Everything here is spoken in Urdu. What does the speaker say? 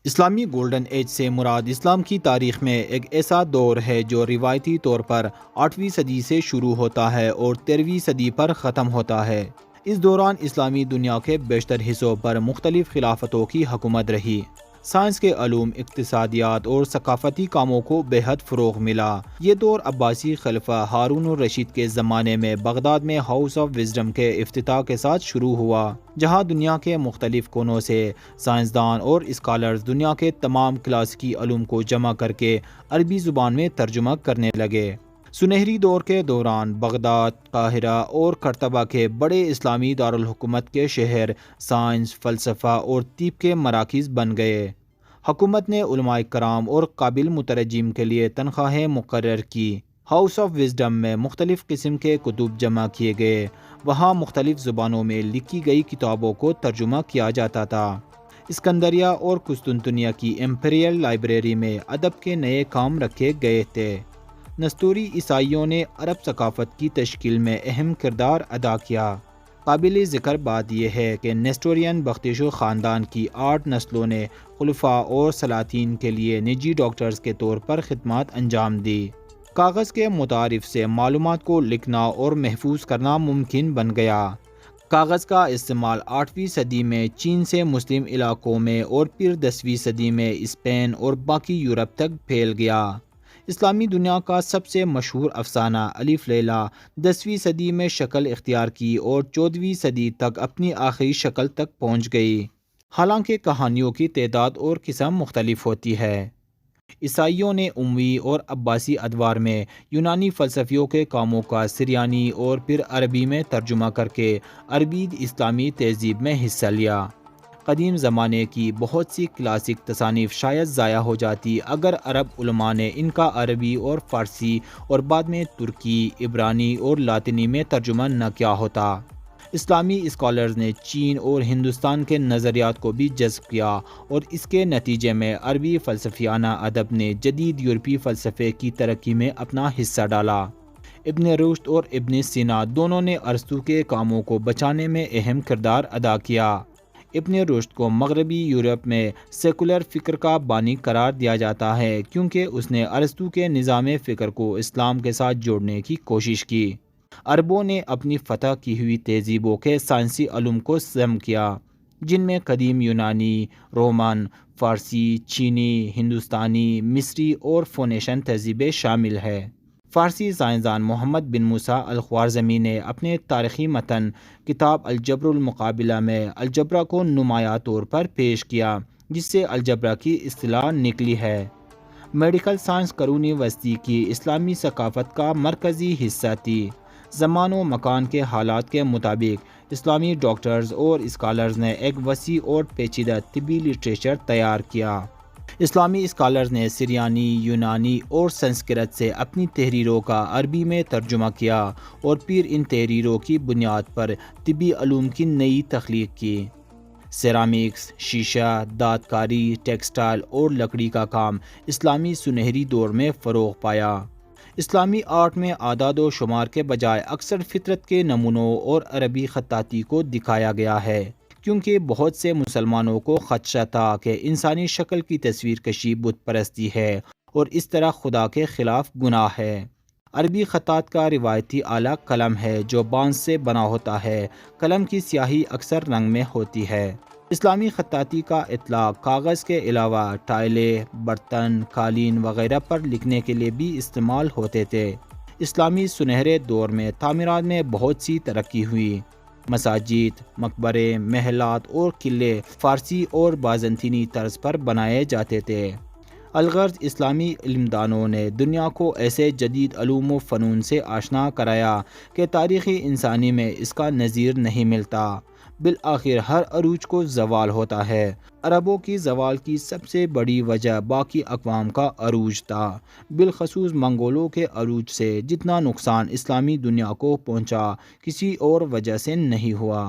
اسلامی گولڈن ایج سے مراد اسلام کی تاریخ میں ایک ایسا دور ہے جو روایتی طور پر 8ویں صدی سے شروع ہوتا ہے اور 13ویں صدی پر ختم ہوتا ہے۔ اس دوران اسلامی دنیا کے بیشتر حصوں پر مختلف خلافتوں کی حکومت رہی۔ سائنس کے علوم، اقتصادیات اور ثقافتی کاموں کو بے حد فروغ ملا۔ یہ دور عباسی خلیفہ ہارون الرشید کے زمانے میں بغداد میں ہاؤس آف وزڈم کے افتتاح کے ساتھ شروع ہوا، جہاں دنیا کے مختلف کونوں سے سائنسدان اور اسکالرز دنیا کے تمام کلاسیکی علوم کو جمع کر کے عربی زبان میں ترجمہ کرنے لگے۔ سنہری دور کے دوران بغداد، قاہرہ اور کرتبہ کے بڑے اسلامی دارالحکومت کے شہر سائنس، فلسفہ اور طب کے مراکز بن گئے۔ حکومت نے علماء کرام اور قابل مترجم کے لیے تنخواہیں مقرر کی۔ ہاؤس آف وزڈم میں مختلف قسم کے کتب جمع کیے گئے، وہاں مختلف زبانوں میں لکھی گئی کتابوں کو ترجمہ کیا جاتا تھا۔ اسکندریہ اور قسطنطنیہ کی امپیریل لائبریری میں ادب کے نئے کام رکھے گئے تھے۔ نستوری عیسائیوں نے عرب ثقافت کی تشکیل میں اہم کردار ادا کیا۔ قابل ذکر بات یہ ہے کہ نیسٹورین بختیشو خاندان کی 8 نسلوں نے خلفاء اور سلاطین کے لیے نجی ڈاکٹرز کے طور پر خدمات انجام دی۔ کاغذ کے متعارف سے معلومات کو لکھنا اور محفوظ کرنا ممکن بن گیا۔ کاغذ کا استعمال 8ویں صدی میں چین سے مسلم علاقوں میں اور پھر 10ویں صدی میں اسپین اور باقی یورپ تک پھیل گیا۔ اسلامی دنیا کا سب سے مشہور افسانہ الف لیلہ 10ویں صدی میں شکل اختیار کی اور 14ویں صدی تک اپنی آخری شکل تک پہنچ گئی۔ حالانکہ کہانیوں کی تعداد اور قسم مختلف ہوتی ہے۔ عیسائیوں نے اموی اور عباسی ادوار میں یونانی فلسفیوں کے کاموں کا سریانی اور پھر عربی میں ترجمہ کر کے عربی اسلامی تہذیب میں حصہ لیا۔ قدیم زمانے کی بہت سی کلاسک تصانیف شاید ضائع ہو جاتی اگر عرب علماء نے ان کا عربی اور فارسی اور بعد میں ترکی، عبرانی اور لاطینی میں ترجمہ نہ کیا ہوتا۔ اسلامی اسکالرز نے چین اور ہندوستان کے نظریات کو بھی جذب کیا اور اس کے نتیجے میں عربی فلسفیانہ ادب نے جدید یورپی فلسفے کی ترقی میں اپنا حصہ ڈالا۔ ابن رشد اور ابن سینا دونوں نے ارسطو کے کاموں کو بچانے میں اہم کردار ادا کیا۔ ابن رشد کو مغربی یورپ میں سیکولر فکر کا بانی قرار دیا جاتا ہے کیونکہ اس نے ارسطو کے نظام فکر کو اسلام کے ساتھ جوڑنے کی کوشش کی۔ عربوں نے اپنی فتح کی ہوئی تہذیبوں کے سائنسی علوم کو ضم کیا، جن میں قدیم یونانی، رومن، فارسی، چینی، ہندوستانی، مصری اور فونیشین تہذیبیں شامل ہیں۔ فارسی سائنسدان محمد بن موسیٰ الخوارزمی نے اپنے تاریخی متن کتاب الجبر المقابلہ میں الجبرا کو نمایاں طور پر پیش کیا، جس سے الجبرا کی اصطلاح نکلی ہے۔ میڈیکل سائنس قرون وسطی کی اسلامی ثقافت کا مرکزی حصہ تھی۔ زمان و مکان کے حالات کے مطابق اسلامی ڈاکٹرز اور اسکالرز نے ایک وسیع اور پیچیدہ طبی لٹریچر تیار کیا۔ اسلامی اسکالرز نے سریانی، یونانی اور سنسکرت سے اپنی تحریروں کا عربی میں ترجمہ کیا اور پھر ان تحریروں کی بنیاد پر طبی علوم کی نئی تخلیق کی۔ سیرامکس، شیشہ، دھات کاری، ٹیکسٹائل اور لکڑی کا کام اسلامی سنہری دور میں فروغ پایا۔ اسلامی آرٹ میں اعداد و شمار کے بجائے اکثر فطرت کے نمونوں اور عربی خطاطی کو دکھایا گیا ہے، کیونکہ بہت سے مسلمانوں کو خدشہ تھا کہ انسانی شکل کی تصویر کشی بت پرستی ہے اور اس طرح خدا کے خلاف گناہ ہے۔ عربی خطاط کا روایتی آلہ قلم ہے جو بانس سے بنا ہوتا ہے۔ قلم کی سیاہی اکثر رنگ میں ہوتی ہے۔ اسلامی خطاطی کا اطلاق کاغذ کے علاوہ ٹائلیں، برتن، قالین وغیرہ پر لکھنے کے لیے بھی استعمال ہوتے تھے۔ اسلامی سنہرے دور میں تعمیرات میں بہت سی ترقی ہوئی۔ مساجد، مقبرے، محلات اور قلعے فارسی اور بازنطینی طرز پر بنائے جاتے تھے۔ الغرض اسلامی علمدانوں نے دنیا کو ایسے جدید علوم و فنون سے آشنا کرایا کہ تاریخی انسانی میں اس کا نظیر نہیں ملتا۔ بالآخر ہر عروج کو زوال ہوتا ہے۔ عربوں کی زوال کی سب سے بڑی وجہ باقی اقوام کا عروج تھا، بالخصوص منگولوں کے عروج سے جتنا نقصان اسلامی دنیا کو پہنچا کسی اور وجہ سے نہیں ہوا۔